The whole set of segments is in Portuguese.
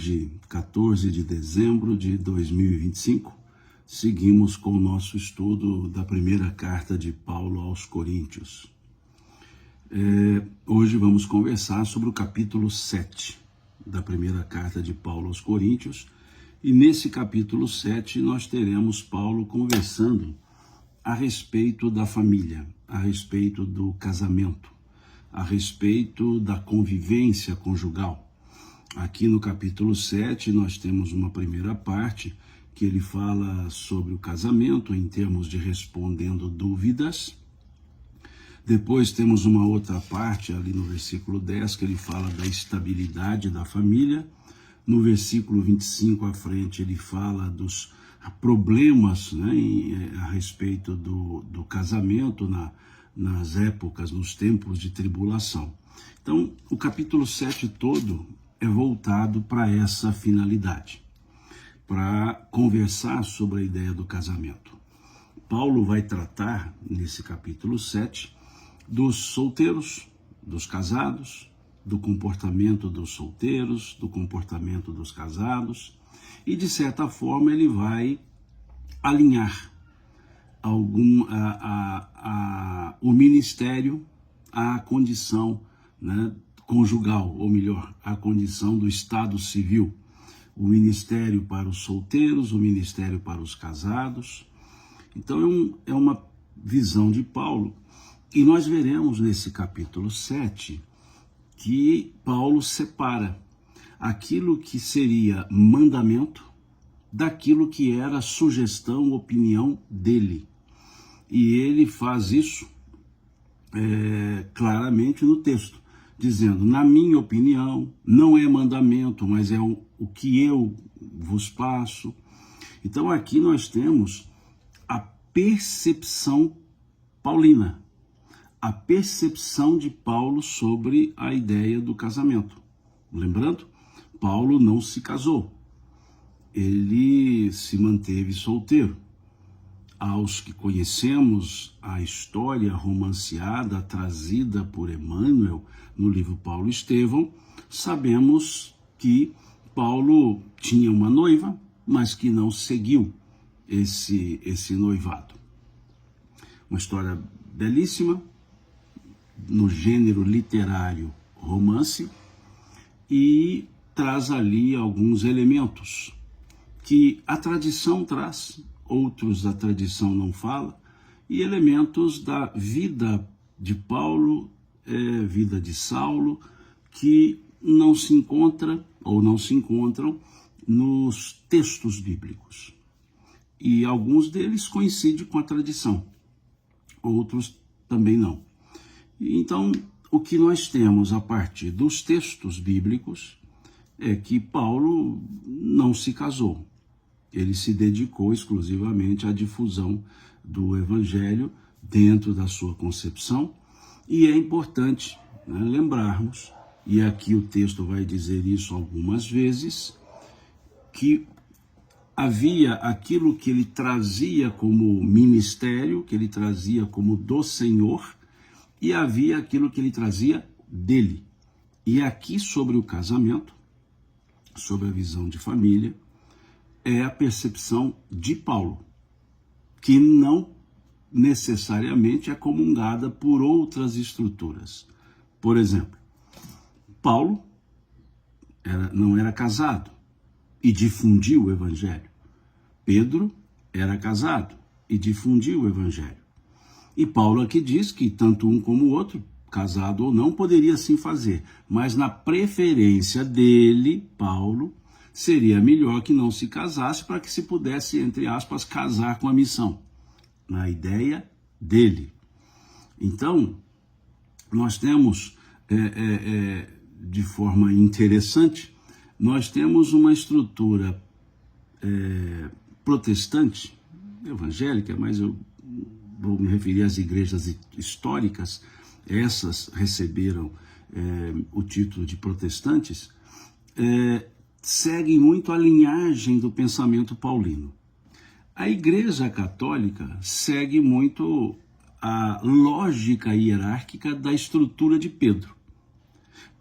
Hoje, 14 de dezembro de 2025, seguimos com o nosso estudo da primeira carta de Paulo aos Coríntios. Hoje vamos conversar sobre o capítulo 7 da primeira carta de Paulo aos Coríntios, e nesse capítulo 7 nós teremos Paulo conversando a respeito da família, a respeito do casamento, a respeito da convivência conjugal. Aqui no capítulo 7 nós temos uma primeira parte que ele fala sobre o casamento em termos de respondendo dúvidas. Depois temos uma outra parte ali no versículo 10 que ele fala da estabilidade da família. No versículo 25 à frente ele fala dos problemas, né, a respeito do casamento nas épocas, nos tempos de tribulação. Então o capítulo 7 todo é voltado para essa finalidade, para conversar sobre a ideia do casamento. Paulo vai tratar, nesse capítulo 7, dos solteiros, dos casados, do comportamento dos solteiros, do comportamento dos casados, e de certa forma ele vai alinhar o ministério à condição, né, conjugal, ou melhor, a condição do estado civil. O ministério para os solteiros, o ministério para os casados. Então é uma visão de Paulo. E nós veremos nesse capítulo 7 que Paulo separa aquilo que seria mandamento daquilo que era sugestão, opinião dele. E ele faz isso claramente no texto, dizendo, na minha opinião, não é mandamento, mas é o que eu vos passo. Então aqui nós temos a percepção paulina, a percepção de Paulo sobre a ideia do casamento. Lembrando, Paulo não se casou, ele se manteve solteiro. Aos que conhecemos a história romanceada, trazida por Emmanuel no livro Paulo Estevão, sabemos que Paulo tinha uma noiva, mas que não seguiu esse noivado. Uma história belíssima, no gênero literário romance, e traz ali alguns elementos que a tradição traz, outros da tradição não fala, e elementos da vida de Paulo, vida de Saulo, que não se encontra ou não se encontram nos textos bíblicos. E alguns deles coincidem com a tradição, outros também não. Então, o que nós temos a partir dos textos bíblicos é que Paulo não se casou. Ele se dedicou exclusivamente à difusão do evangelho dentro da sua concepção, e é importante, né, lembrarmos, e aqui o texto vai dizer isso algumas vezes, que havia aquilo que ele trazia como ministério, que ele trazia como do Senhor, e havia aquilo que ele trazia dele. E aqui sobre o casamento, sobre a visão de família, é a percepção de Paulo, que não necessariamente é comungada por outras estruturas. Por exemplo, Paulo não era casado e difundiu o evangelho. Pedro era casado e difundiu o evangelho. E Paulo aqui diz que tanto um como o outro, casado ou não, poderia assim fazer, mas na preferência dele, Paulo, seria melhor que não se casasse para que se pudesse, entre aspas, casar com a missão, na ideia dele. Então, nós temos, de forma interessante, nós temos uma estrutura protestante, evangélica, mas eu vou me referir às igrejas históricas, essas receberam o título de protestantes, seguem muito a linhagem do pensamento paulino. A Igreja Católica segue muito a lógica hierárquica da estrutura de Pedro.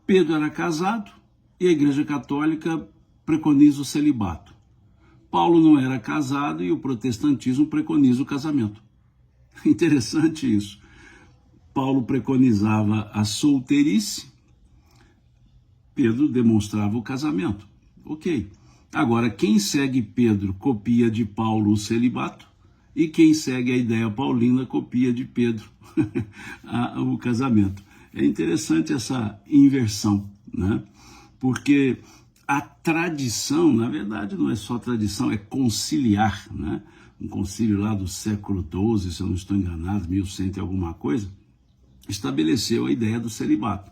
Pedro era casado e a Igreja Católica preconiza o celibato. Paulo não era casado e o protestantismo preconiza o casamento. Interessante isso. Paulo preconizava a solteirice, Pedro demonstrava o casamento. Ok. Agora, quem segue Pedro copia de Paulo o celibato, e quem segue a ideia paulina copia de Pedro o casamento. É interessante essa inversão, né? Porque a tradição, na verdade, não é só tradição, é conciliar, né? Um concílio lá do século XII, se eu não estou enganado, 1100 e alguma coisa, estabeleceu a ideia do celibato,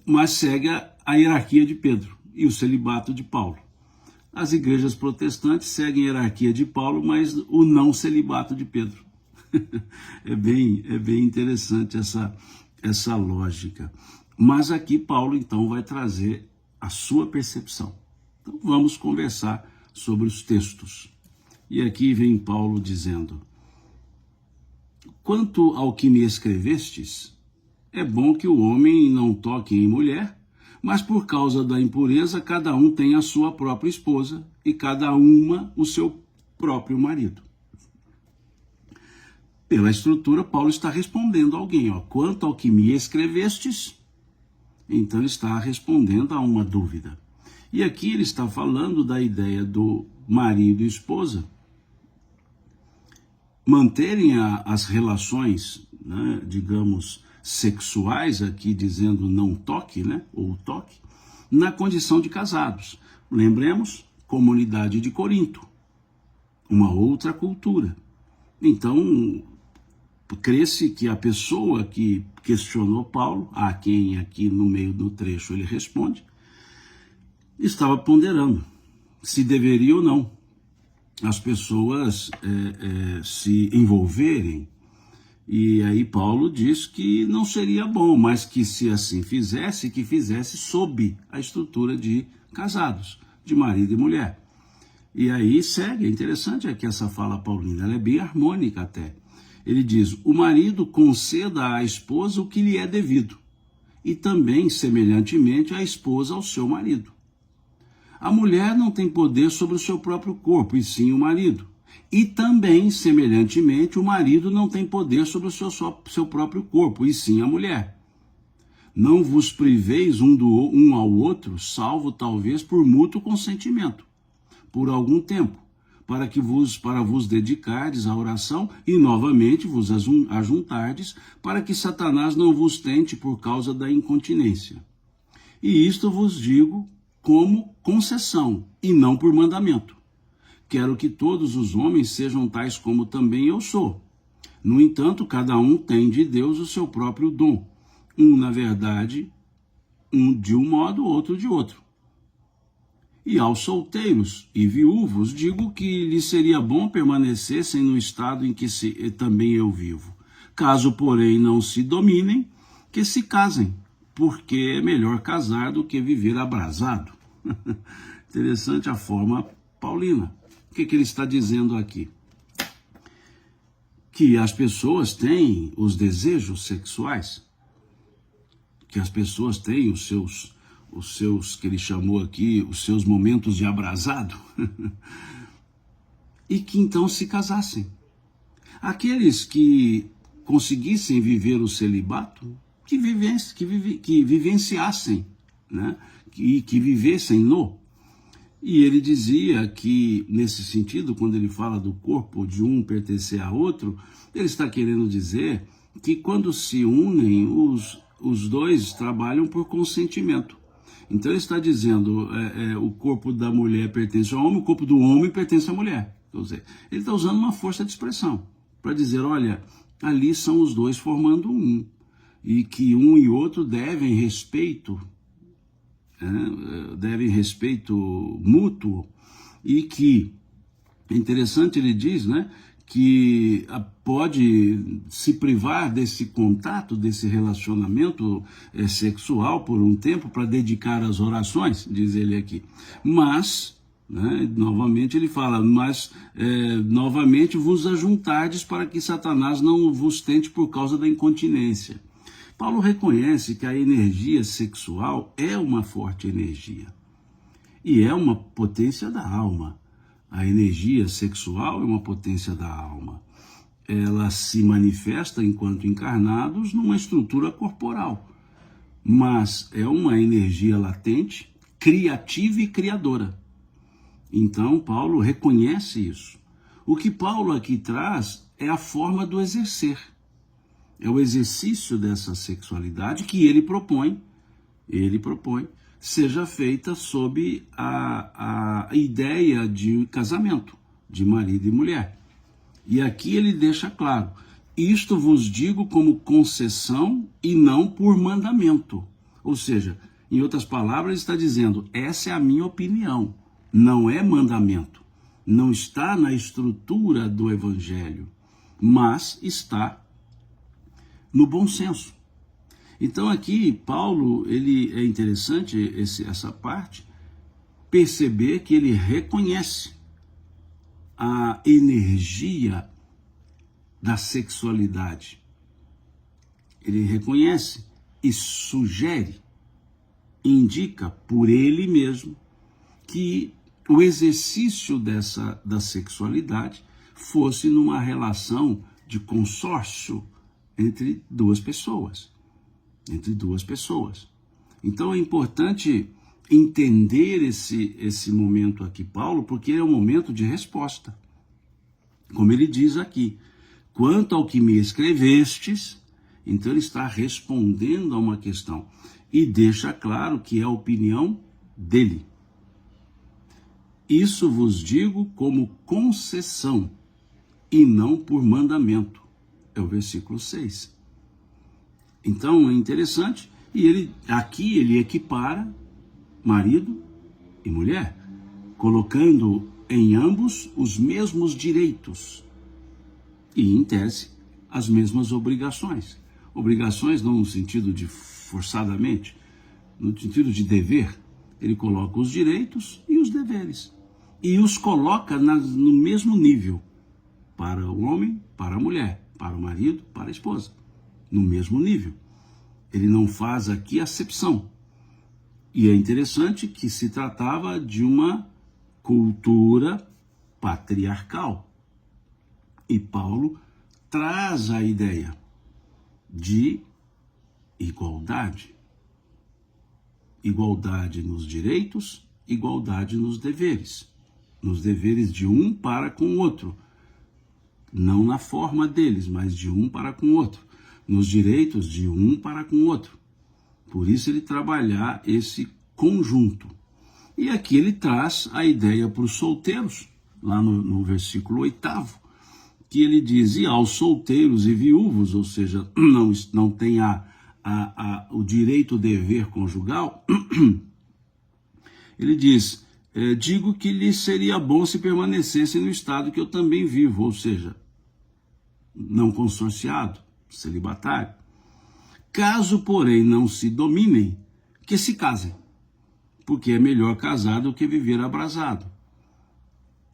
mas segue a hierarquia de Pedro e o celibato de Paulo. As igrejas protestantes seguem a hierarquia de Paulo, mas o não celibato de Pedro. É bem interessante essa lógica. Mas aqui Paulo, então, vai trazer a sua percepção. Então, vamos conversar sobre os textos. E aqui vem Paulo dizendo: quanto ao que me escrevestes, é bom que o homem não toque em mulher, mas por causa da impureza, cada um tem a sua própria esposa e cada uma o seu próprio marido. Pela estrutura, Paulo está respondendo a alguém, quanto ao que me escrevestes, então ele está respondendo a uma dúvida. E aqui ele está falando da ideia do marido e esposa manterem as relações, né, digamos, sexuais, aqui dizendo não toque, né, ou toque, na condição de casados. Lembremos, comunidade de Corinto, uma outra cultura. Então, crê-se que a pessoa que questionou Paulo, a quem aqui no meio do trecho ele responde, estava ponderando se deveria ou não as pessoas se envolverem. E aí Paulo diz que não seria bom, mas que se assim fizesse, que fizesse sob a estrutura de casados, de marido e mulher. E aí segue, é interessante aqui essa fala paulina, ela é bem harmônica até. Ele diz: o marido conceda à esposa o que lhe é devido, e também, semelhantemente, a esposa ao seu marido. A mulher não tem poder sobre o seu próprio corpo, e sim o marido. E também, semelhantemente, o marido não tem poder sobre o seu próprio corpo, e sim a mulher. Não vos priveis um ao outro, salvo talvez por mútuo consentimento, por algum tempo, para vos dedicardes à oração e novamente vos ajuntardes, para que Satanás não vos tente por causa da incontinência. E isto vos digo como concessão, e não por mandamento. Quero que todos os homens sejam tais como também eu sou. No entanto, cada um tem de Deus o seu próprio dom. Um, na verdade, um de um modo, outro de outro. E aos solteiros e viúvos digo que lhes seria bom permanecessem no estado em que também eu vivo. Caso, porém, não se dominem, que se casem, porque é melhor casar do que viver abrasado. Interessante a forma paulina. O que ele está dizendo aqui? Que as pessoas têm os desejos sexuais, que as pessoas têm os seus, que ele chamou aqui, os seus momentos de abrasado, e que então se casassem. Aqueles que conseguissem viver o celibato, que vivenciassem, né? que vivessem no. E ele dizia que, nesse sentido, quando ele fala do corpo de um pertencer a outro, ele está querendo dizer que quando se unem, os dois trabalham por consentimento. Então ele está dizendo, o corpo da mulher pertence ao homem, o corpo do homem pertence à mulher. Quer dizer, ele está usando uma força de expressão para dizer, olha, ali são os dois formando um, e que um e outro devem respeito mútuo, e que, é interessante, ele diz, né, que pode se privar desse contato, desse relacionamento sexual por um tempo para dedicar às orações, diz ele aqui. Mas, né, novamente ele fala, novamente vos ajuntardes para que Satanás não vos tente por causa da incontinência. Paulo reconhece que a energia sexual é uma forte energia. E é uma potência da alma. A energia sexual é uma potência da alma. Ela se manifesta enquanto encarnados numa estrutura corporal, mas é uma energia latente, criativa e criadora. Então, Paulo reconhece isso. O que Paulo aqui traz é a forma do exercer. É o exercício dessa sexualidade que ele propõe, seja feita sob a ideia de casamento, de marido e mulher. E aqui ele deixa claro, isto vos digo como concessão e não por mandamento. Ou seja, em outras palavras, ele está dizendo, essa é a minha opinião, não é mandamento. Não está na estrutura do evangelho, mas está no bom senso. Então aqui, Paulo, ele é interessante essa parte, perceber que ele reconhece a energia da sexualidade. Ele reconhece e sugere, indica por ele mesmo que o exercício da sexualidade fosse numa relação de consórcio entre duas pessoas. Então é importante entender esse momento aqui, Paulo, porque é um momento de resposta. Como ele diz aqui, quanto ao que me escrevestes, então ele está respondendo a uma questão e deixa claro que é a opinião dele. Isso vos digo como concessão e não por mandamento. É o versículo 6. Então é interessante, e aqui ele equipara marido e mulher, colocando em ambos os mesmos direitos e, em tese, as mesmas obrigações. Obrigações não no sentido de forçadamente, no sentido de dever. Ele coloca os direitos e os deveres e os coloca no mesmo nível para o homem, para a mulher, para o marido, para a esposa, no mesmo nível. Ele não faz aqui acepção. E é interessante que se tratava de uma cultura patriarcal. E Paulo traz a ideia de igualdade. Igualdade nos direitos, igualdade nos deveres. Nos deveres de um para com o outro. Não na forma deles, mas de um para com o outro. Nos direitos de um para com o outro. Por isso ele trabalhar esse conjunto. E aqui ele traz a ideia para os solteiros, lá no versículo 8º, que ele diz, e aos solteiros e viúvos, ou seja, não tem o direito dever conjugal, ele diz, digo que lhes seria bom se permanecessem no estado que eu também vivo, ou seja, não consorciado, celibatário. Caso, porém, não se dominem, que se casem, porque é melhor casar do que viver abrasado.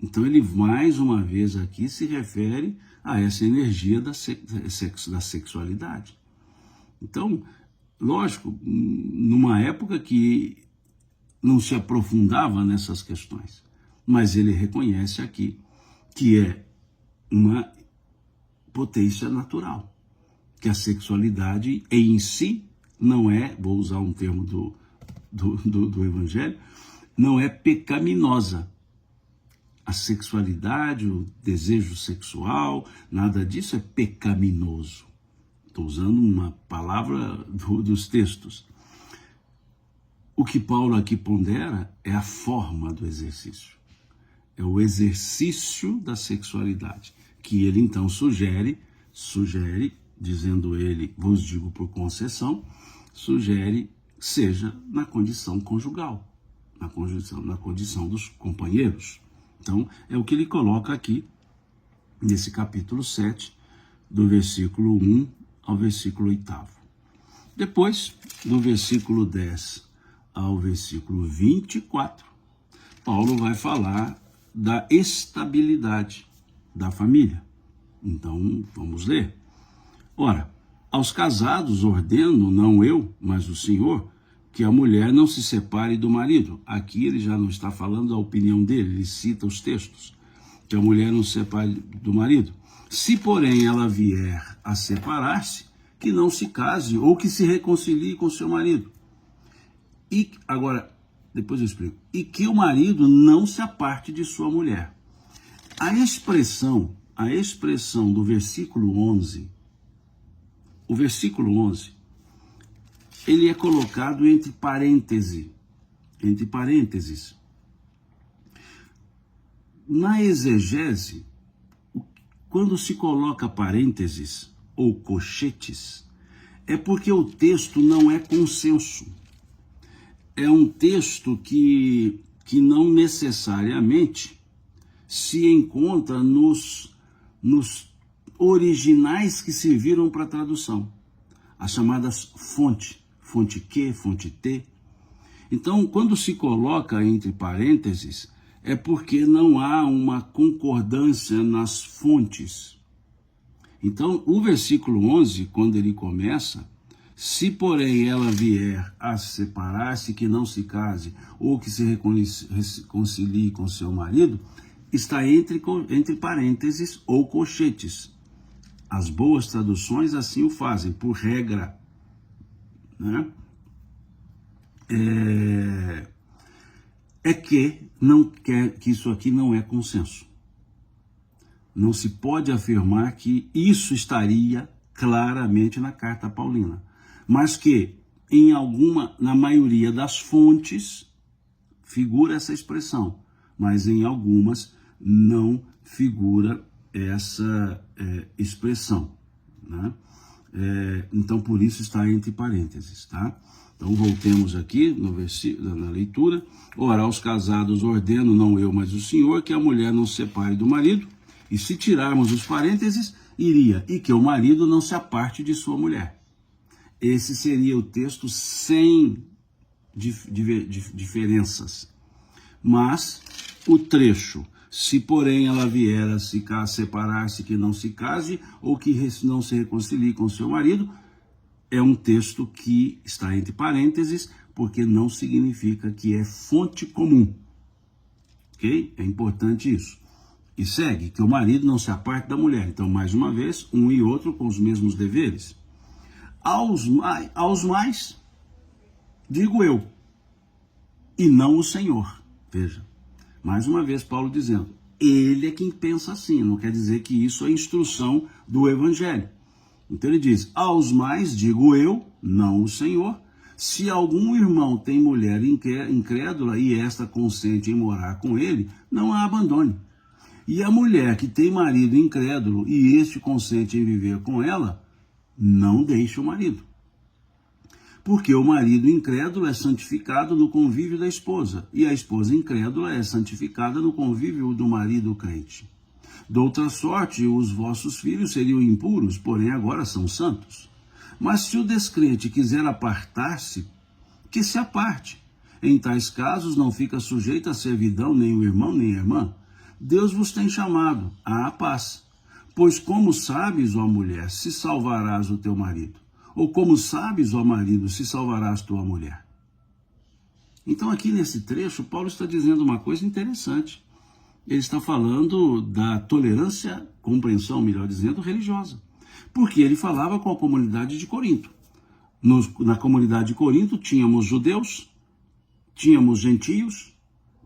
Então ele mais uma vez aqui se refere a essa energia da sexualidade. Então, lógico, numa época que não se aprofundava nessas questões, mas ele reconhece aqui que é uma potência natural, que a sexualidade em si não é, vou usar um termo do Evangelho, não é pecaminosa. A sexualidade, o desejo sexual, nada disso é pecaminoso. Estou usando uma palavra dos textos. O que Paulo aqui pondera é a forma do exercício. É o exercício da sexualidade, que ele então sugere, dizendo ele, vos digo por concessão, sugere seja na condição conjugal, na condição dos companheiros. Então, é o que ele coloca aqui, nesse capítulo 7, do versículo 1 ao versículo 8º. Depois, do versículo 10 ao versículo 24, Paulo vai falar da estabilidade da família. Então, vamos ler. Ora, aos casados ordeno, não eu, mas o Senhor, que a mulher não se separe do marido. Aqui ele já não está falando da opinião dele, ele cita os textos, que a mulher não se separe do marido. Se, porém, ela vier a separar-se, que não se case ou que se reconcilie com seu marido. E agora, depois eu explico. E que o marido não se aparte de sua mulher. A expressão do versículo 11, o versículo 11, ele é colocado entre parênteses. Na exegese, quando se coloca parênteses ou colchetes, é porque o texto não é consenso. É um texto que não necessariamente se encontra nos originais que serviram para a tradução, as chamadas fonte Q, fonte T. Então, quando se coloca entre parênteses, é porque não há uma concordância nas fontes. Então, o versículo 11, quando ele começa, se porém ela vier a separar-se, que não se case, ou que se reconcilie com seu marido, está entre parênteses ou colchetes. As boas traduções assim o fazem, por regra, né? Que isso aqui não é consenso. Não se pode afirmar que isso estaria claramente na carta paulina, mas que na maioria das fontes figura essa expressão, mas em algumas não figura essa expressão, né? Então por isso está entre parênteses, tá? Então voltemos aqui no versículo, na leitura. Ora, aos casados ordeno, não eu, mas o Senhor, que a mulher não se separe do marido. E se tirarmos os parênteses, iria, e que o marido não se aparte de sua mulher. Esse seria o texto sem diferenças. Mas o trecho, se porém ela vier a separar-se, que não se case, ou que não se reconcilie com seu marido, é um texto que está entre parênteses, porque não significa que é fonte comum. Ok? É importante isso. E segue, que o marido não se aparte da mulher. Então, mais uma vez, um e outro com os mesmos deveres. Aos mais, digo eu, e não o Senhor. Veja, mais uma vez Paulo dizendo, ele é quem pensa assim, não quer dizer que isso é instrução do Evangelho. Então ele diz, aos mais, digo eu, não o Senhor, se algum irmão tem mulher incrédula e esta consente em morar com ele, não a abandone. E a mulher que tem marido incrédulo e este consente em viver com ela, não deixe o marido. Porque o marido incrédulo é santificado no convívio da esposa, e a esposa incrédula é santificada no convívio do marido crente. De outra sorte, os vossos filhos seriam impuros, porém agora são santos. Mas se o descrente quiser apartar-se, que se aparte. Em tais casos não fica sujeito à servidão nem o irmão nem a irmã. Deus vos tem chamado à paz. Pois como sabes, ó mulher, se salvarás o teu marido? Ou como sabes, ó marido, se salvarás tua mulher? Então aqui nesse trecho, Paulo está dizendo uma coisa interessante. Ele está falando da tolerância, compreensão, melhor dizendo, religiosa. Porque ele falava com a comunidade de Corinto. Na comunidade de Corinto tínhamos judeus, tínhamos gentios,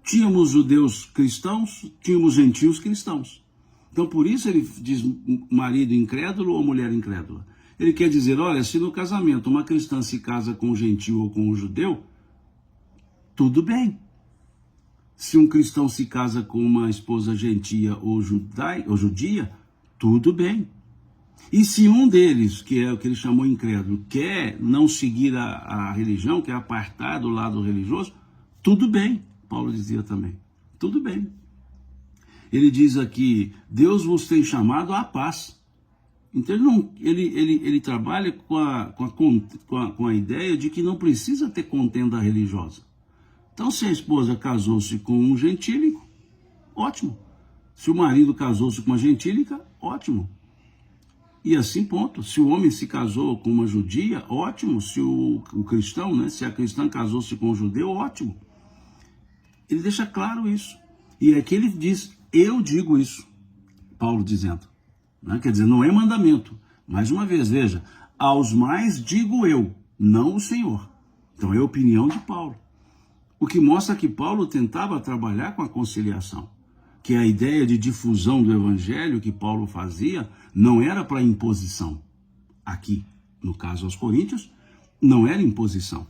tínhamos judeus cristãos, tínhamos gentios cristãos. Então por isso ele diz marido incrédulo ou mulher incrédula. Ele quer dizer, olha, se no casamento uma cristã se casa com um gentil ou com um judeu, tudo bem. Se um cristão se casa com uma esposa gentia ou judia, tudo bem. E se um deles, que é o que ele chamou incrédulo, quer não seguir a religião, quer apartar do lado religioso, tudo bem. Paulo dizia também, tudo bem. Ele diz aqui, Deus vos tem chamado à paz. Então ele trabalha com a ideia de que não precisa ter contenda religiosa. Então, se a esposa casou-se com um gentílico, ótimo. Se o marido casou-se com uma gentílica, ótimo. E assim, ponto. Se o homem se casou com uma judia, ótimo. Se o cristão, né, se a cristã casou-se com um judeu, ótimo. Ele deixa claro isso. E aqui ele diz, eu digo isso. Paulo dizendo. Né? Quer dizer, não é mandamento. Mais uma vez, veja, aos mais digo eu, não o Senhor. Então é a opinião de Paulo. O que mostra que Paulo tentava trabalhar com a conciliação. Que a ideia de difusão do evangelho que Paulo fazia não era para imposição. Aqui, no caso aos coríntios, não era imposição.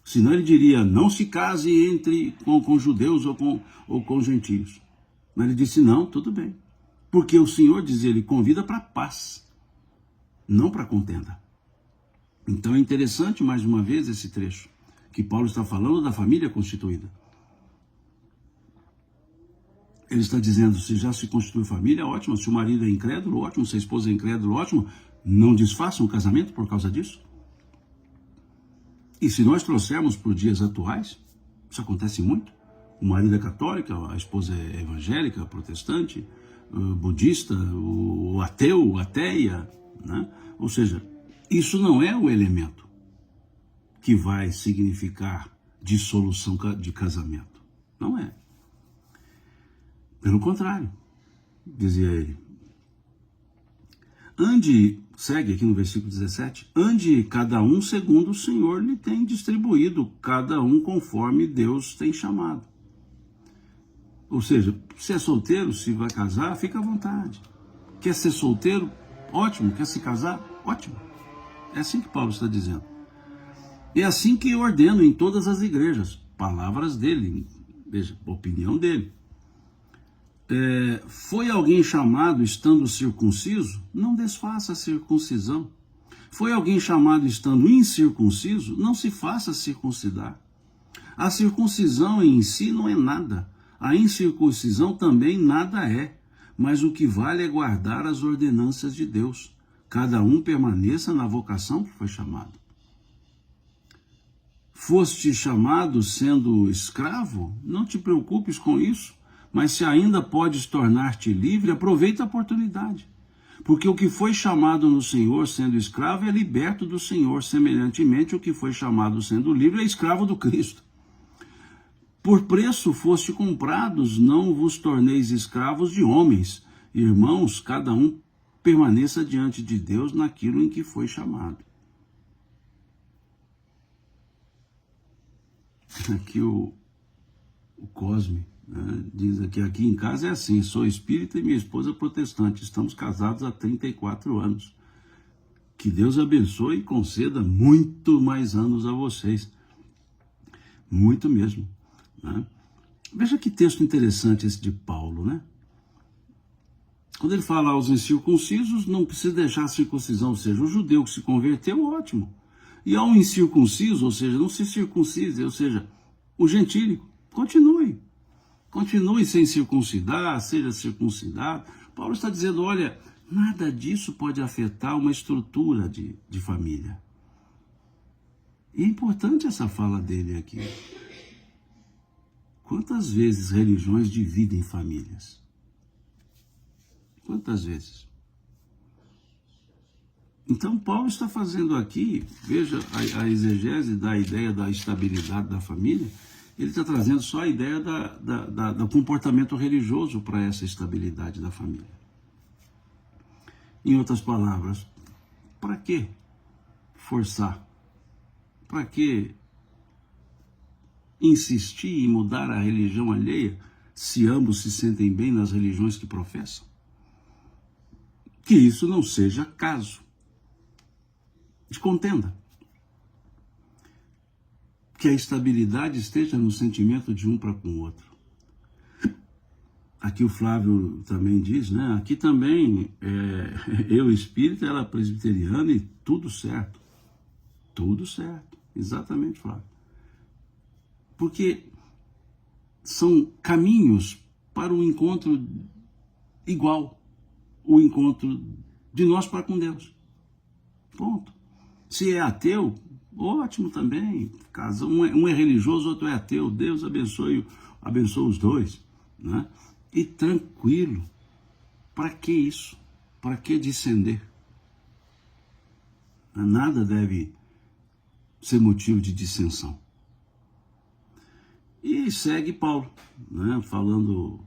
Senão ele diria, não se case com judeus ou com gentios. Mas ele disse, não, tudo bem. Porque o Senhor, diz ele, convida para paz, não para contenda. Então é interessante, mais uma vez, esse trecho, que Paulo está falando da família constituída. Ele está dizendo, se já se constitui família, ótimo. Se o marido é incrédulo, ótimo. Se a esposa é incrédula, ótimo. Não desfaçam o casamento por causa disso. E se nós trouxermos para os dias atuais, isso acontece muito. O marido é católico, a esposa é evangélica, protestante, budista, o ateu, ateia, né? Ou seja, isso não é o elemento que vai significar dissolução de casamento. Não é. Pelo contrário, dizia ele. Ande, segue aqui no versículo 17, ande cada um segundo o Senhor lhe tem distribuído, cada um conforme Deus tem chamado. Ou seja, se é solteiro, se vai casar, fica à vontade. Quer ser solteiro? Ótimo. Quer se casar? Ótimo. É assim que Paulo está dizendo. É assim que eu ordeno em todas as igrejas. Palavras dele, veja, opinião dele. Foi alguém chamado estando circunciso? Não desfaça a circuncisão. Foi alguém chamado estando incircunciso? Não se faça circuncidar. A circuncisão em si não é nada. A incircuncisão também nada é. Mas o que vale é guardar as ordenanças de Deus. Cada um permaneça na vocação que foi chamado. Foste chamado sendo escravo? Não te preocupes com isso. Mas se ainda podes tornar-te livre, aproveita a oportunidade. Porque o que foi chamado no Senhor sendo escravo é liberto do Senhor. Semelhantemente, o que foi chamado sendo livre é escravo do Cristo. Por preço foste comprados, não vos torneis escravos de homens. Irmãos, cada um permaneça diante de Deus naquilo em que foi chamado. Aqui o Cosme, né, diz aqui em casa é assim, sou espírita e minha esposa protestante, estamos casados há 34 anos. Que Deus abençoe e conceda muito mais anos a vocês. Muito mesmo. Né? Veja que texto interessante esse de Paulo, né? Quando ele fala aos incircuncisos, não precisa deixar a circuncisão, ou seja, o judeu que se converteu, ótimo. E ao incircunciso, ou seja, não se circuncise, ou seja, o gentílico, continue sem circuncidar, seja circuncidado. Paulo está dizendo, olha, nada disso pode afetar uma estrutura de família. E é importante essa fala dele aqui. Quantas vezes religiões dividem famílias? Quantas vezes? Então Paulo está fazendo aqui, veja a exegese da ideia da estabilidade da família, ele está trazendo só a ideia do comportamento religioso para essa estabilidade da família. Em outras palavras, para que forçar? Para que insistir em mudar a religião alheia se ambos se sentem bem nas religiões que professam? Que isso não seja caso de contenda. Que a estabilidade esteja no sentimento de um para com o outro. Aqui o Flávio também diz, né? Aqui também, eu espírita, ela presbiteriana e tudo certo. Tudo certo. Exatamente, Flávio. Porque são caminhos para um encontro igual. O encontro de nós para com Deus. Ponto. Se é ateu, ótimo também. Caso um é religioso, outro é ateu. Deus abençoa os dois. Né? E tranquilo. Para que isso? Para que descender? Nada deve ser motivo de dissensão. E segue Paulo, né, falando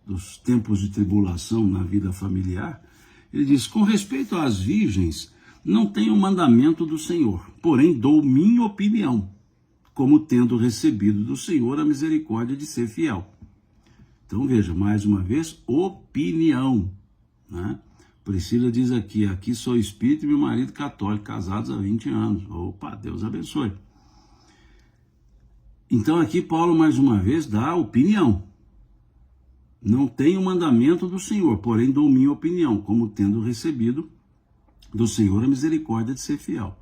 dos tempos de tribulação na vida familiar. Ele diz: com respeito às virgens, não tenho mandamento do Senhor, porém dou minha opinião, como tendo recebido do Senhor a misericórdia de ser fiel. Então veja, mais uma vez, opinião, né? Priscila diz aqui sou espírita e meu marido católico, casados há 20 anos. Opa, Deus abençoe. Então aqui Paulo mais uma vez dá opinião. Não tenho mandamento do Senhor, porém dou minha opinião, como tendo recebido do Senhor a misericórdia de ser fiel.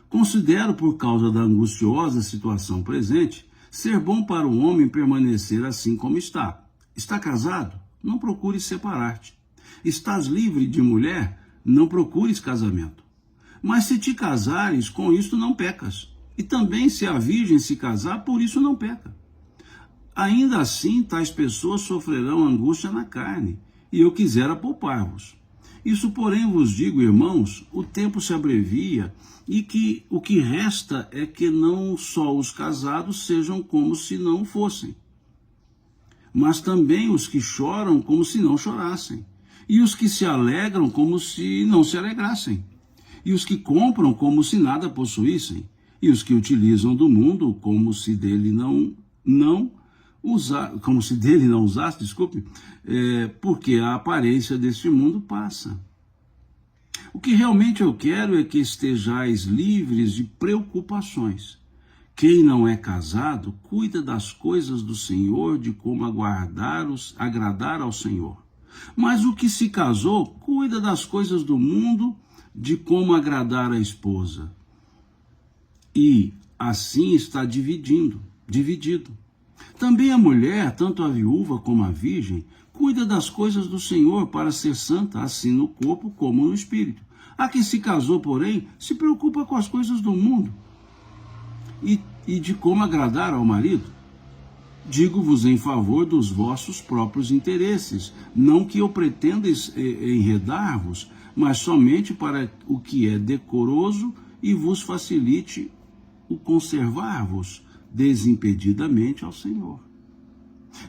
Considero, por causa da angustiosa situação presente, ser bom para o homem permanecer assim como está. Está casado? Não procures separar-te. Estás livre de mulher? Não procures casamento. Mas se te casares, com isto não pecas. E também se a virgem se casar, por isso não peca. Ainda assim, tais pessoas sofrerão angústia na carne, e eu quisera poupar-vos. Isso, porém, vos digo, irmãos, o tempo se abrevia, e que o que resta é que não só os casados sejam como se não fossem, mas também os que choram como se não chorassem, e os que se alegram como se não se alegrassem, e os que compram como se nada possuíssem, e os que utilizam do mundo como se dele não usasse, porque a aparência deste mundo passa. O que realmente eu quero é que estejais livres de preocupações. Quem não é casado, cuida das coisas do Senhor, de como agradar ao Senhor. Mas o que se casou, cuida das coisas do mundo, de como agradar a esposa. E assim está dividido. Também a mulher, tanto a viúva como a virgem, cuida das coisas do Senhor para ser santa, assim no corpo como no espírito. A que se casou, porém, se preocupa com as coisas do mundo e de como agradar ao marido. Digo-vos em favor dos vossos próprios interesses, não que eu pretenda enredar-vos, mas somente para o que é decoroso e vos facilite o conservar-vos desimpedidamente ao Senhor.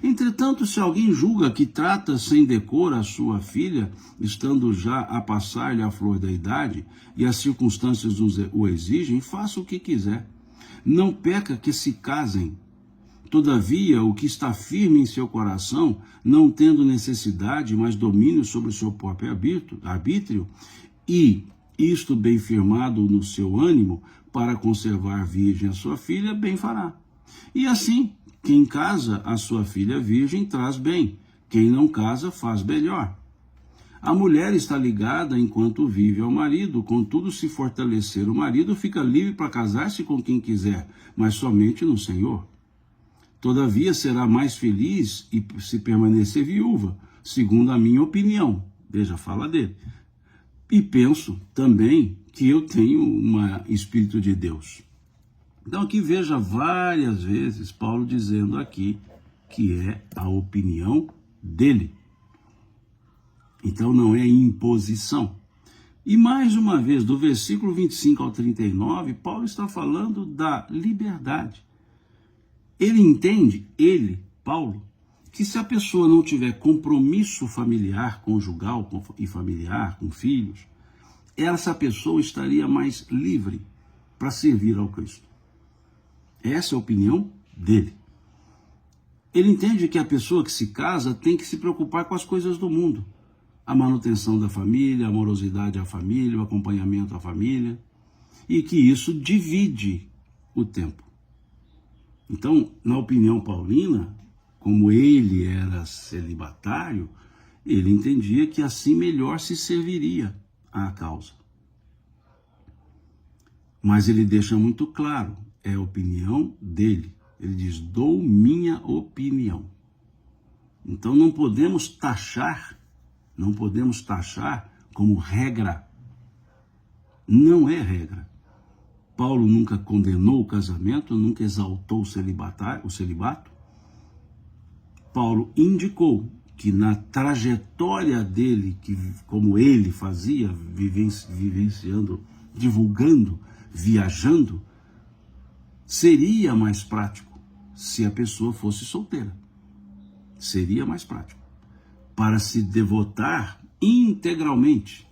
Entretanto, se alguém julga que trata sem decoro a sua filha, estando já a passar-lhe a flor da idade, e as circunstâncias o exigem, faça o que quiser. Não peca que se casem. Todavia, o que está firme em seu coração, não tendo necessidade, mas domínio sobre o seu próprio arbítrio, e isto bem firmado no seu ânimo, para conservar virgem a sua filha, bem fará. E assim, quem casa a sua filha virgem traz bem, quem não casa faz melhor. A mulher está ligada enquanto vive ao marido, contudo, se fortalecer o marido, fica livre para casar-se com quem quiser, mas somente no Senhor. Todavia será mais feliz se permanecer viúva, segundo a minha opinião. Veja, fala dele. E penso também que eu tenho um Espírito de Deus. Então aqui veja várias vezes Paulo dizendo aqui que é a opinião dele. Então não é imposição. E mais uma vez, do versículo 25 ao 39, Paulo está falando da liberdade. Ele entende, Paulo, que se a pessoa não tiver compromisso familiar, conjugal e familiar, com filhos, essa pessoa estaria mais livre para servir ao Cristo. Essa é a opinião dele. Ele entende que a pessoa que se casa tem que se preocupar com as coisas do mundo. A manutenção da família, a amorosidade à família, o acompanhamento à família, e que isso divide o tempo. Então, na opinião paulina, como ele era celibatário, ele entendia que assim melhor se serviria à causa. Mas ele deixa muito claro, é a opinião dele. Ele diz, dou minha opinião. Então não podemos taxar como regra. Não é regra. Paulo nunca condenou o casamento, nunca exaltou o celibato. Paulo indicou que na trajetória dele, como ele fazia, vivenciando divulgando, viajando, seria mais prático se a pessoa fosse solteira. Seria mais prático para se devotar integralmente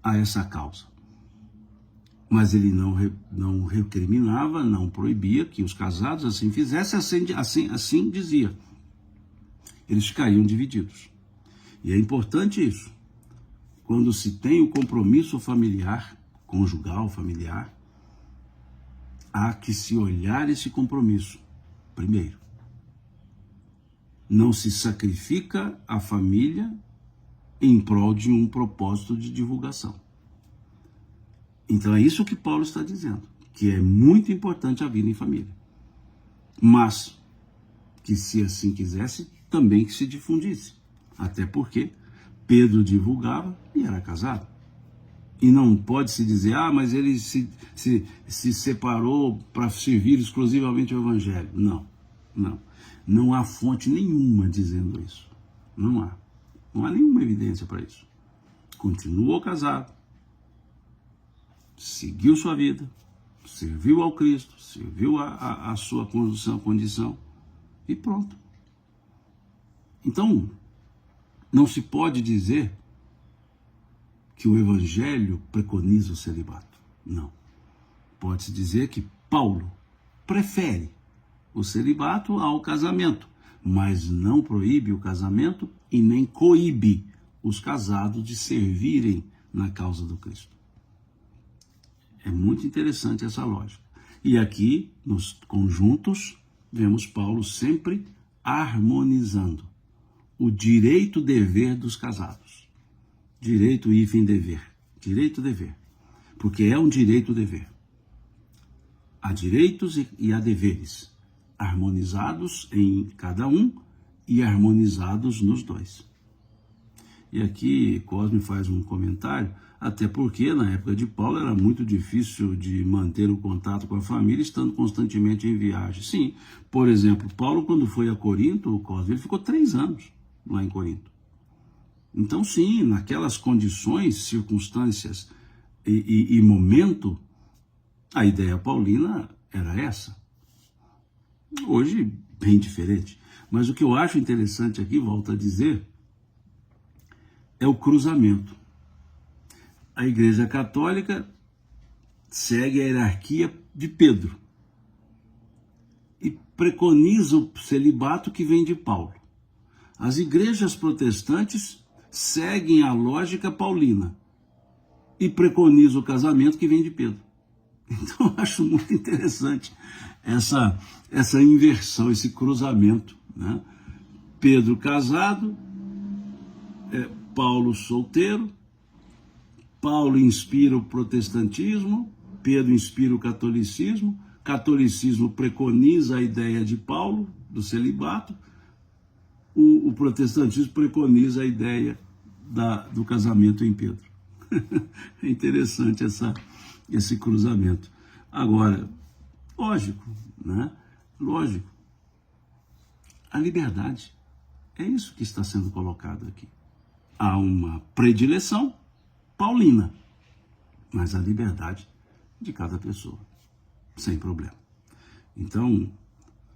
a essa causa. Mas ele não recriminava, não proibia que os casados assim fizessem, assim dizia. Eles ficariam divididos. E é importante isso. Quando se tem o compromisso familiar, conjugal, familiar, há que se olhar esse compromisso. Primeiro, não se sacrifica a família em prol de um propósito de divulgação. Então é isso que Paulo está dizendo, que é muito importante a vida em família. Mas que, se assim quisesse, também que se difundisse. Até porque Pedro divulgava e era casado. E não pode se dizer, mas ele se separou para servir exclusivamente o evangelho. Não. Não há fonte nenhuma dizendo isso. Não há nenhuma evidência para isso. Continuou casado, seguiu sua vida, serviu ao Cristo, serviu a sua condição e pronto. Então, não se pode dizer que o evangelho preconiza o celibato. Não. Pode-se dizer que Paulo prefere o celibato ao casamento, mas não proíbe o casamento e nem coíbe os casados de servirem na causa do Cristo. É muito interessante essa lógica. E aqui, nos conjuntos, vemos Paulo sempre harmonizando o direito-dever dos casados. Direito e dever. Direito-dever. Porque é um direito-dever. Há direitos e há deveres, harmonizados em cada um e harmonizados nos dois. E aqui Cosme faz um comentário, até porque na época de Paulo era muito difícil de manter o contato com a família estando constantemente em viagem. Sim, por exemplo, Paulo quando foi a Corinto, Cosme, ele ficou 3 anos lá em Corinto. Então sim, naquelas condições, circunstâncias e momento, a ideia paulina era essa. Hoje, bem diferente. Mas o que eu acho interessante aqui, volto a dizer, é o cruzamento. A Igreja Católica segue a hierarquia de Pedro e preconiza o celibato que vem de Paulo. As igrejas protestantes seguem a lógica paulina e preconizam o casamento que vem de Pedro. Então, eu acho muito interessante essa inversão, esse cruzamento, né? Pedro casado, Paulo solteiro, Paulo inspira o protestantismo, Pedro inspira o catolicismo, catolicismo preconiza a ideia de Paulo, do celibato, o protestantismo preconiza a ideia do casamento em Pedro. É interessante esse cruzamento. Agora, lógico, né? Lógico, a liberdade, é isso que está sendo colocado aqui. Há uma predileção paulina, mas a liberdade de cada pessoa, sem problema. Então,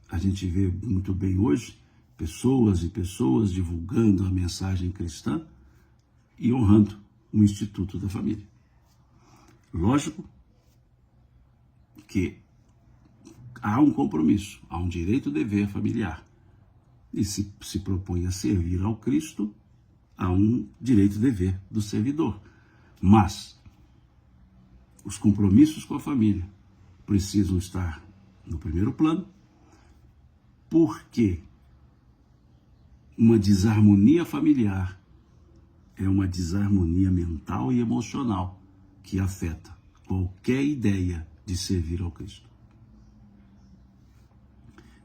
a gente vê muito bem hoje pessoas e pessoas divulgando a mensagem cristã e honrando o Instituto da Família. Lógico que há um compromisso, há um direito-dever familiar. E se propõe a servir ao Cristo, há um direito-dever do servidor. Mas os compromissos com a família precisam estar no primeiro plano, porque uma desarmonia familiar é uma desarmonia mental e emocional que afeta qualquer ideia de servir ao Cristo.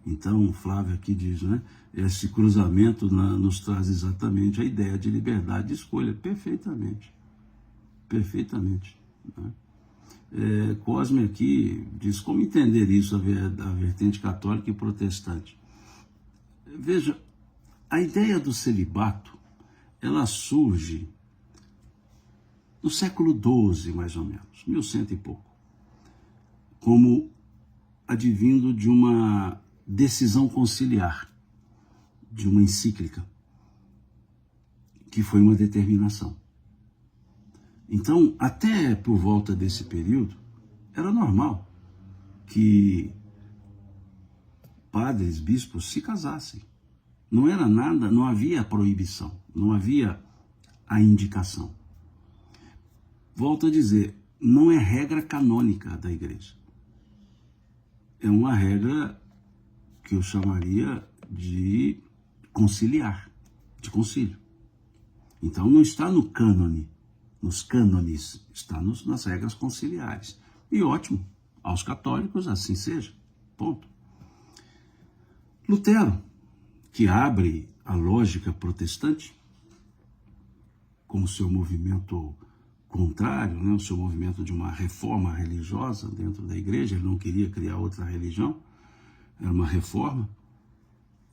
Então, Flávio aqui diz, né? Esse cruzamento nos traz exatamente a ideia de liberdade de escolha, perfeitamente. Perfeitamente. Né? Cosme aqui diz como entender isso, a vertente católica e protestante. Veja, a ideia do celibato, ela surge no século XII, mais ou menos, 1100 e pouco, como advindo de uma decisão conciliar, de uma encíclica, que foi uma determinação. Então, até por volta desse período, era normal que padres, bispos se casassem. Não era nada, não havia proibição, não havia a indicação. Volto a dizer, não é regra canônica da igreja. É uma regra que eu chamaria de conciliar, de concílio. Então não está no cânone, nos cânones, está nas regras conciliares. E ótimo, aos católicos assim seja, ponto. Lutero, que abre a lógica protestante, com o seu movimento contrário, né, o seu movimento de uma reforma religiosa dentro da igreja, ele não queria criar outra religião, era uma reforma,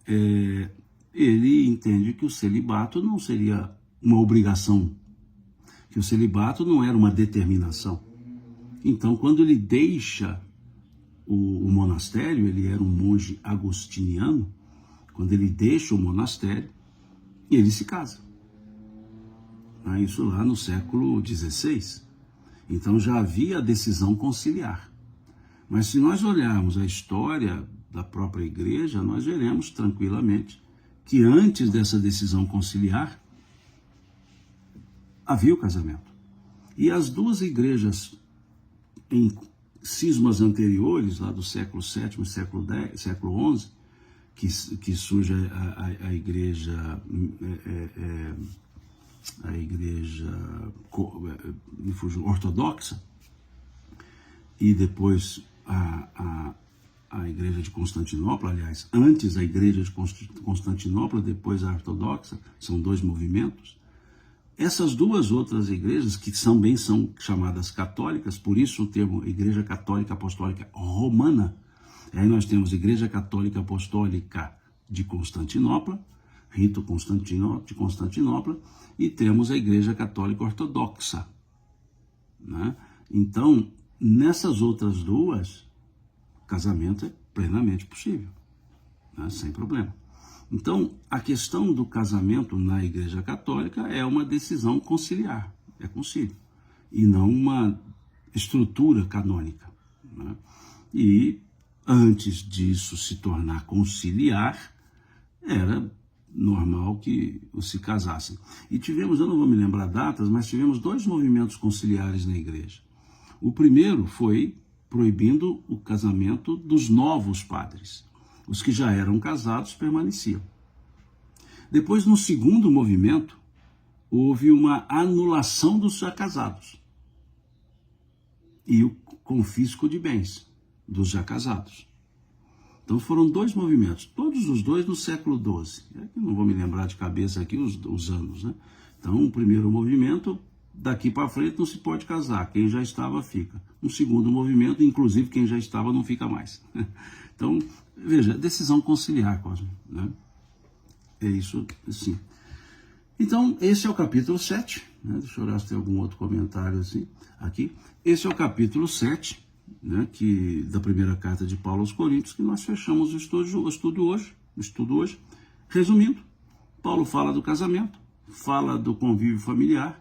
ele entende que o celibato não seria uma obrigação, que o celibato não era uma determinação. Então, quando ele deixa o monastério, ele era um monge agostiniano, quando ele deixa o monastério, ele se casa. Isso lá no século XVI. Então já havia a decisão conciliar. Mas se nós olharmos a história da própria igreja, nós veremos tranquilamente que antes dessa decisão conciliar, havia o casamento. E as duas igrejas em cismas anteriores, lá do século VII e século XI, que surge a igreja ortodoxa, e depois a igreja de Constantinopla, aliás, antes a igreja de Constantinopla, depois a ortodoxa, são dois movimentos. Essas duas outras igrejas, que também são chamadas católicas, por isso o termo Igreja Católica Apostólica Romana, aí nós temos Igreja Católica Apostólica de Constantinopla, rito de Constantinopla, e temos a Igreja Católica Ortodoxa, né? Então, nessas outras duas, o casamento é plenamente possível, né? Sem problema. Então, a questão do casamento na Igreja Católica é uma decisão conciliar, é concílio, e não uma estrutura canônica, né? E antes disso se tornar conciliar, era normal que se casassem. E tivemos, eu não vou me lembrar datas, mas tivemos dois movimentos conciliares na igreja. O primeiro foi proibindo o casamento dos novos padres. Os que já eram casados permaneciam. Depois, no segundo movimento, houve uma anulação dos já casados e o confisco de bens dos já casados. Então foram dois movimentos, todos os dois no século XII. Eu não vou me lembrar de cabeça aqui os anos, né? Então, o primeiro movimento, daqui para frente não se pode casar, quem já estava fica. Um segundo movimento, inclusive quem já estava não fica mais. Então, veja, decisão conciliar, Cosme, né? É isso, sim. Então, esse é o capítulo 7, né? Deixa eu olhar se tem algum outro comentário assim, aqui. Esse é o capítulo 7, né, da primeira carta de Paulo aos Coríntios, que nós fechamos o estudo hoje. Resumindo, Paulo fala do casamento, fala do convívio familiar,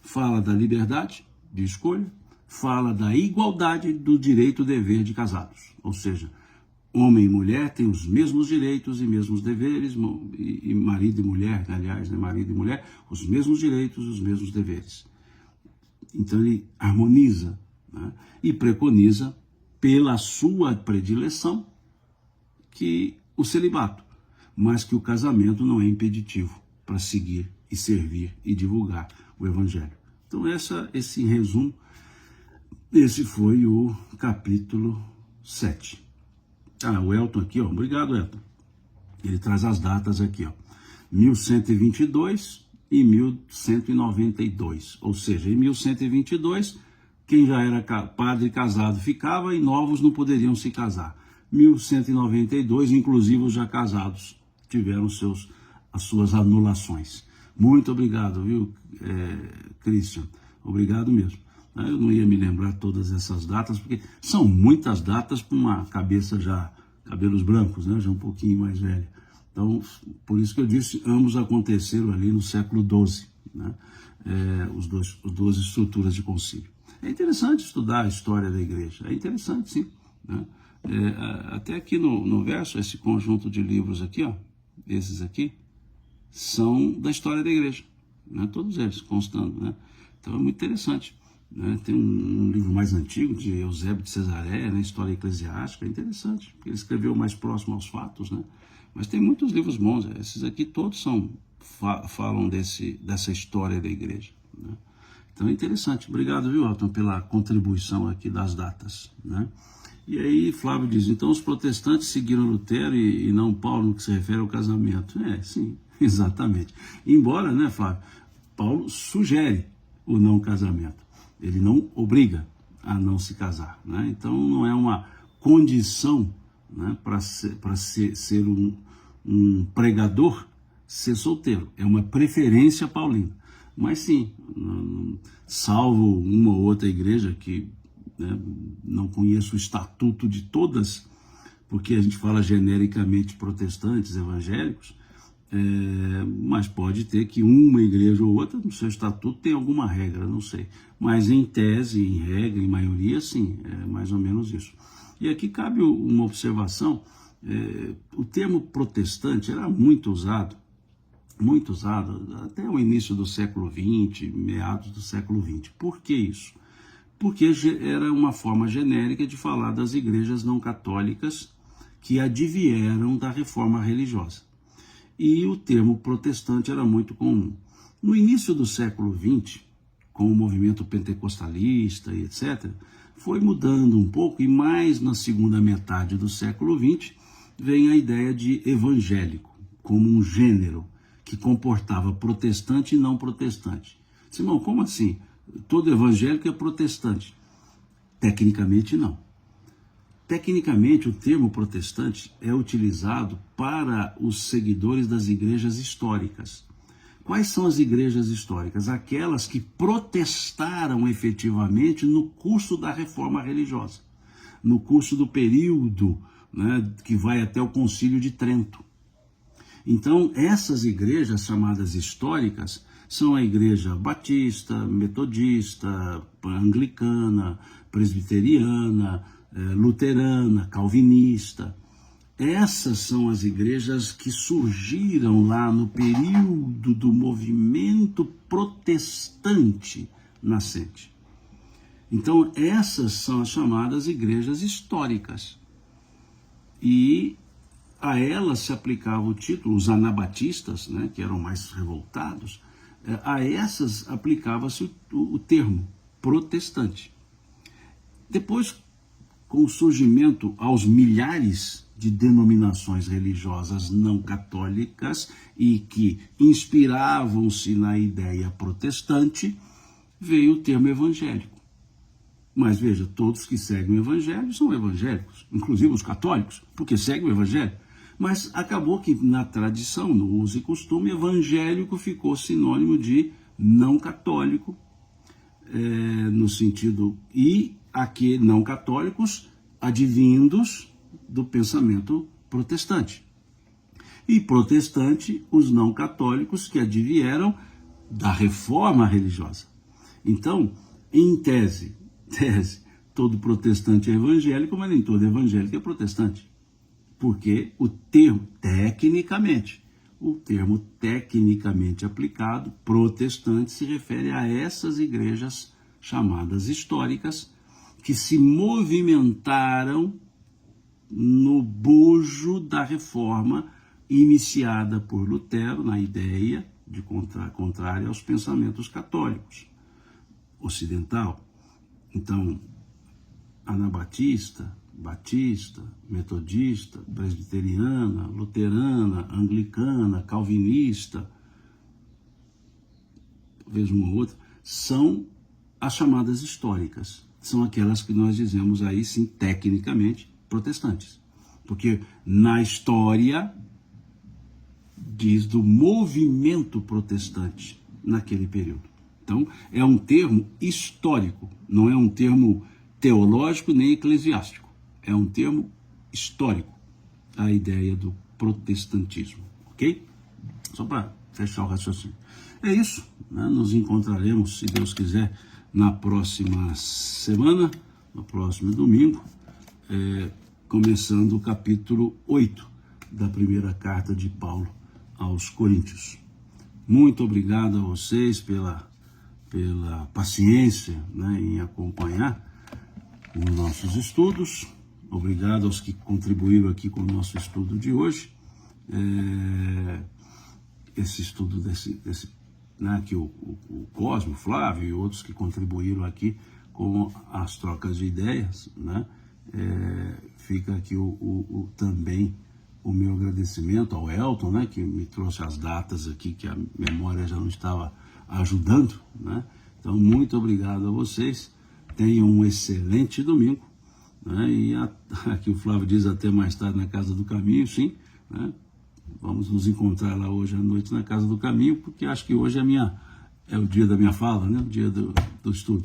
fala da liberdade de escolha, fala da igualdade do direito e dever de casados. Ou seja, homem e mulher têm os mesmos direitos e mesmos deveres, e marido e mulher, aliás, né, marido e mulher, os mesmos direitos e os mesmos deveres. Então ele harmoniza, né, e preconiza, pela sua predileção, que o celibato, mas que o casamento não é impeditivo para seguir e servir e divulgar o Evangelho. Então, esse resumo, esse foi o capítulo 7. O Elton aqui, ó, obrigado, Elton. Ele traz as datas aqui, ó, 1122 e 1192, ou seja, em 1122, quem já era padre casado ficava e novos não poderiam se casar. 1192, inclusive os já casados tiveram as suas anulações. Muito obrigado, viu, Christian? Obrigado mesmo. Eu não ia me lembrar todas essas datas, porque são muitas datas para uma cabeça já, cabelos brancos, né? Já um pouquinho mais velha. Então, por isso que eu disse, ambos aconteceram ali no século XII, né? As duas estruturas de concílio. É interessante estudar a história da igreja, é interessante sim, né? Até aqui no verso, esse conjunto de livros aqui, ó, esses aqui, são da história da igreja, né? Todos eles constando, né? Então é muito interessante, né? Tem um livro mais antigo de Eusébio de Cesareia, né? História Eclesiástica, é interessante, porque ele escreveu mais próximo aos fatos, né? Mas tem muitos livros bons, esses aqui todos falam dessa história da igreja, né? Então é interessante. Obrigado, viu, Elton, pela contribuição aqui das datas, né? E aí Flávio diz, então os protestantes seguiram Lutero e não Paulo no que se refere ao casamento. Sim, exatamente. Embora, né, Flávio, Paulo sugere o não casamento. Ele não obriga a não se casar, né? Então não é uma condição, né, para ser um pregador, ser solteiro. É uma preferência paulina. Mas sim, salvo uma ou outra igreja que, né, não conheço o estatuto de todas, porque a gente fala genericamente protestantes, evangélicos, mas pode ter que uma igreja ou outra, no seu estatuto, tem alguma regra, não sei. Mas em tese, em regra, em maioria, sim, é mais ou menos isso. E aqui cabe uma observação, o termo protestante era muito usado até o início do século XX, meados do século XX. Por que isso? Porque era uma forma genérica de falar das igrejas não católicas que advieram da reforma religiosa. E o termo protestante era muito comum. No início do século XX, com o movimento pentecostalista e etc., foi mudando um pouco, e mais na segunda metade do século XX, vem a ideia de evangélico, como um gênero que comportava protestante e não protestante. Simão, como assim? Todo evangélico é protestante? Tecnicamente, não. Tecnicamente, o termo protestante é utilizado para os seguidores das igrejas históricas. Quais são as igrejas históricas? Aquelas que protestaram efetivamente no curso da reforma religiosa, no curso do período, né, que vai até o Concílio de Trento. Então, essas igrejas chamadas históricas são a igreja batista, metodista, anglicana, presbiteriana, luterana, calvinista. Essas são as igrejas que surgiram lá no período do movimento protestante nascente. Então, essas são as chamadas igrejas históricas. E a elas se aplicava o título, os anabatistas, né, que eram mais revoltados, a essas aplicava-se o termo protestante. Depois, com o surgimento aos milhares de denominações religiosas não católicas e que inspiravam-se na ideia protestante, veio o termo evangélico. Mas veja, todos que seguem o evangelho são evangélicos, inclusive os católicos, porque seguem o evangelho. Mas acabou que na tradição, no uso e costume, evangélico ficou sinônimo de não católico, no sentido, e aqui não católicos advindos do pensamento protestante. E protestante, os não católicos que advieram da reforma religiosa. Então, em tese, todo protestante é evangélico, mas nem todo evangélico é protestante. Porque o termo tecnicamente aplicado, protestante, se refere a essas igrejas chamadas históricas, que se movimentaram no bojo da reforma iniciada por Lutero, na ideia de contrária aos pensamentos católicos ocidental. Então, anabatista, batista, metodista, presbiteriana, luterana, anglicana, calvinista, talvez uma outra, são as chamadas históricas. São aquelas que nós dizemos aí, sim, tecnicamente, protestantes. Porque na história diz do movimento protestante naquele período. Então, é um termo histórico, não é um termo teológico nem eclesiástico. É um termo histórico, a ideia do protestantismo, ok? Só para fechar o raciocínio. É isso, né? Nos encontraremos, se Deus quiser, na próxima semana, no próximo domingo, começando o capítulo 8 da primeira carta de Paulo aos Coríntios. Muito obrigado a vocês pela paciência, né, em acompanhar os nossos estudos. Obrigado aos que contribuíram aqui com o nosso estudo de hoje. Esse estudo né, que o Cosmo, o Flávio e outros que contribuíram aqui com as trocas de ideias, né? Fica aqui também o meu agradecimento ao Elton, né, que me trouxe as datas aqui, que a memória já não estava ajudando, né? Então, muito obrigado a vocês. Tenham um excelente domingo, né? E aqui o Flávio diz até mais tarde na Casa do Caminho, sim, né? Vamos nos encontrar lá hoje à noite na Casa do Caminho, porque acho que hoje é o dia da minha fala, né? O dia do estudo.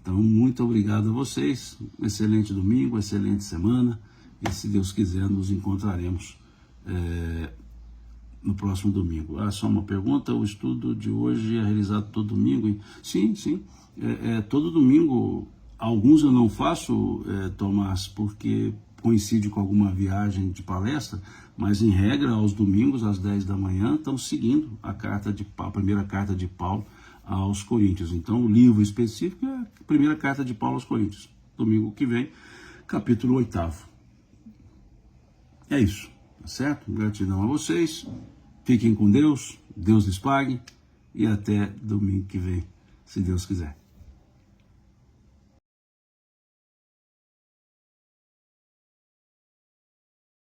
Então, muito obrigado a vocês. Excelente domingo, excelente semana. E se Deus quiser, nos encontraremos no próximo domingo. Só uma pergunta: o estudo de hoje é realizado todo domingo? Sim, todo domingo. Alguns eu não faço, Tomás, porque coincide com alguma viagem de palestra, mas em regra, aos domingos, às 10 da manhã, estamos seguindo a primeira carta de Paulo aos Coríntios. Então, o livro específico é a primeira carta de Paulo aos Coríntios. Domingo que vem, capítulo 8º. É isso, tá certo? Gratidão a vocês. Fiquem com Deus, Deus lhes pague, e até domingo que vem, se Deus quiser.